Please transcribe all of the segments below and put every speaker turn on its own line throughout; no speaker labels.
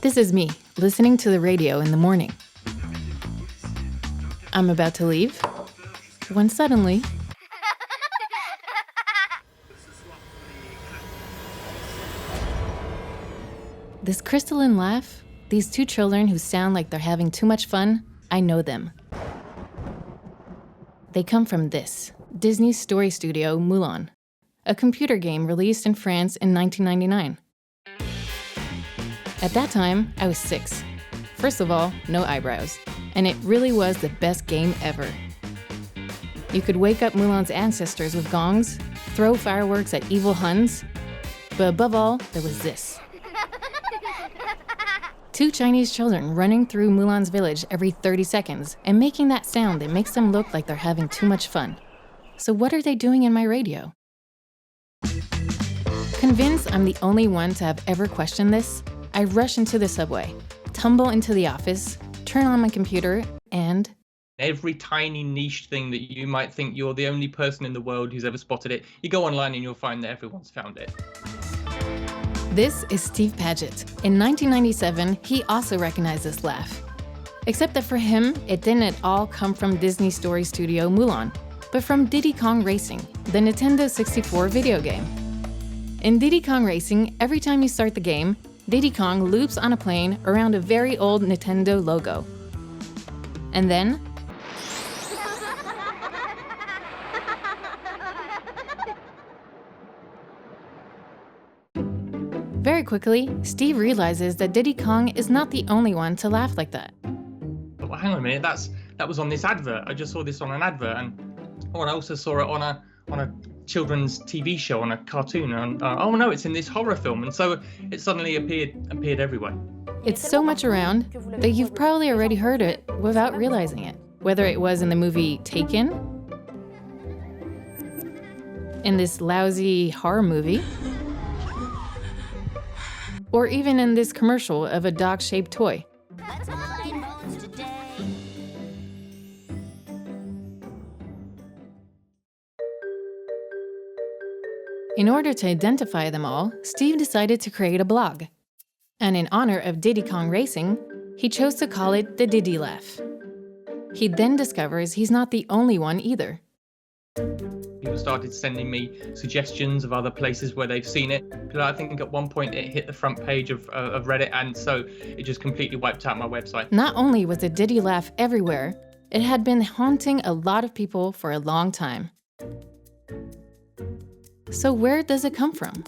This is me, listening to the radio in the morning. I'm about to leave, when suddenly... This crystalline laugh, these two children who sound like they're having too much fun, I know them. They come from this, Disney's story studio, Mulan, a computer game released in France in 1999. At that time, I was 6. First of all, no eyebrows, and it really was the best game ever. You could wake up Mulan's ancestors with gongs, throw fireworks at evil Huns, but above all, there was this. 2 Chinese children running through Mulan's village every 30 seconds and making that sound that makes them look like they're having too much fun. So what are they doing in my radio? Convinced I'm the only one to have ever questioned this, I rush into the subway, tumble into the office, turn on my computer, and...
Every tiny niche thing that you might think you're the only person in the world who's ever spotted it, you go online and you'll find that everyone's found it.
This is Steve Paget. In 1997, he also recognized this laugh. Except that for him, it didn't at all come from Disney story studio Mulan, but from Diddy Kong Racing, the Nintendo 64 video game. In Diddy Kong Racing, every time you start the game, Diddy Kong loops on a plane around a very old Nintendo logo. And then, very quickly, Steve realizes that Diddy Kong is not the only one to laugh like that.
Well, hang on a minute, that was on this advert. I just saw this on an advert, and I also saw it on a children's TV show, on a cartoon. And oh no, it's in this horror film, and so it suddenly appeared everywhere.
It's so much around that you've probably already heard it without realizing it. Whether it was in the movie Taken, in this lousy horror movie, or even in this commercial of a dog-shaped toy. In order to identify them all, Steve decided to create a blog. And in honor of Diddy Kong Racing, he chose to call it the Diddy Laugh. He then discovers he's not the only one either.
People started sending me suggestions of other places where they've seen it. Because I think at one point it hit the front page of Reddit, and so it just completely wiped out my website.
Not only was the Diddy Laugh everywhere, it had been haunting a lot of people for a long time. So where does it come from?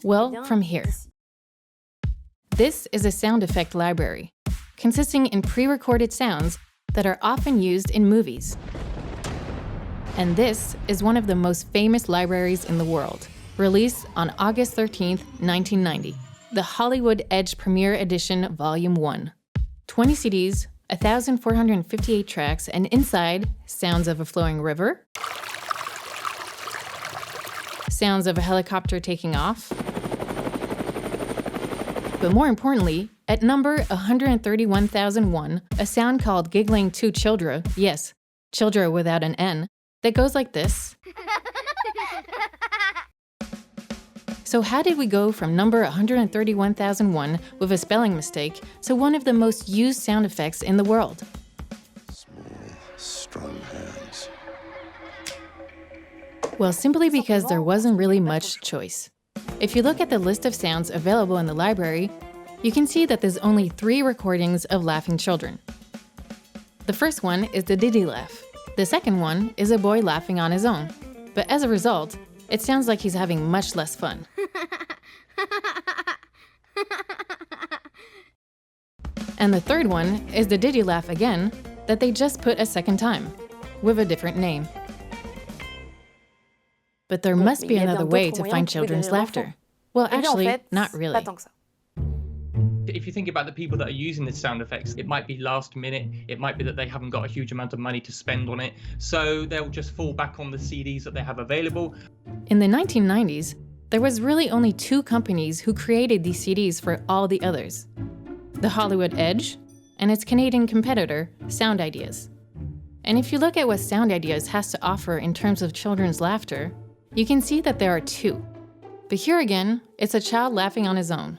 Well, from here. This is a sound effect library, consisting in pre-recorded sounds that are often used in movies. And this is one of the most famous libraries in the world, released on August 13th, 1990, the Hollywood Edge Premiere Edition Volume 1. 20 CDs, 1,458 tracks, and inside, sounds of a flowing river, sounds of a helicopter taking off, but more importantly, at number 131,001, a sound called Giggling Two Children, yes, Children without an N, that goes like this. So how did we go from number 131,001 with a spelling mistake to one of the most used sound effects in the world?
Small, strong hands.
Well, simply because there wasn't really much choice. If you look at the list of sounds available in the library, you can see that there's only 3 recordings of laughing children. The first one is the Diddy Laugh. The second one is a boy laughing on his own. But as a result, it sounds like he's having much less fun. And the third one is the Diddy Laugh again, that they just put a second time, with a different name. But there must be another way to find children's laughter. Well, actually, not really.
If you think about the people that are using the sound effects, it might be last minute, it might be that they haven't got a huge amount of money to spend on it, so they'll just fall back on the CDs that they have available.
In the 1990s, there was really only 2 companies who created these CDs for all the others. The Hollywood Edge, and its Canadian competitor, Sound Ideas. And if you look at what Sound Ideas has to offer in terms of children's laughter, you can see that there are 2. But here again, it's a child laughing on his own.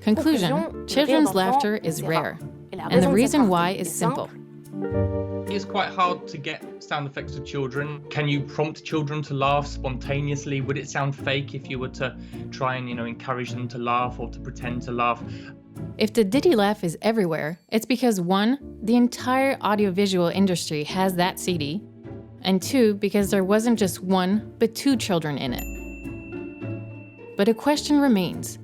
Conclusion, children's laughter is rare, and the reason why is simple.
It's quite hard to get sound effects of children. Can you prompt children to laugh spontaneously? Would it sound fake if you were to try and, encourage them to laugh or to pretend to laugh?
If the Diddy Laugh is everywhere, it's because 1, the entire audiovisual industry has that CD, and 2, because there wasn't just 1, but 2 children in it. But a question remains.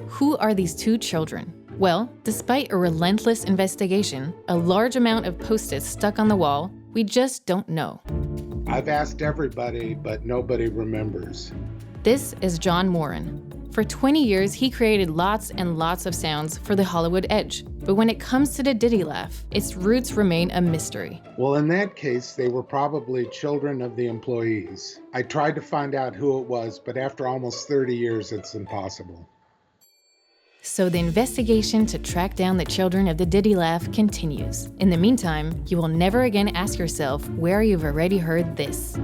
Who are these 2 children? Well, despite a relentless investigation, a large amount of post-its stuck on the wall, we just don't know.
I've asked everybody, but nobody remembers.
This is John Moran. For 20 years, he created lots and lots of sounds for the Hollywood Edge. But when it comes to the Diddy Laugh, its roots remain a mystery.
Well, in that case, they were probably children of the employees. I tried to find out who it was, but after almost 30 years, it's impossible.
So the investigation to track down the children of the Diddy Laugh continues. In the meantime, you will never again ask yourself where you've already heard this.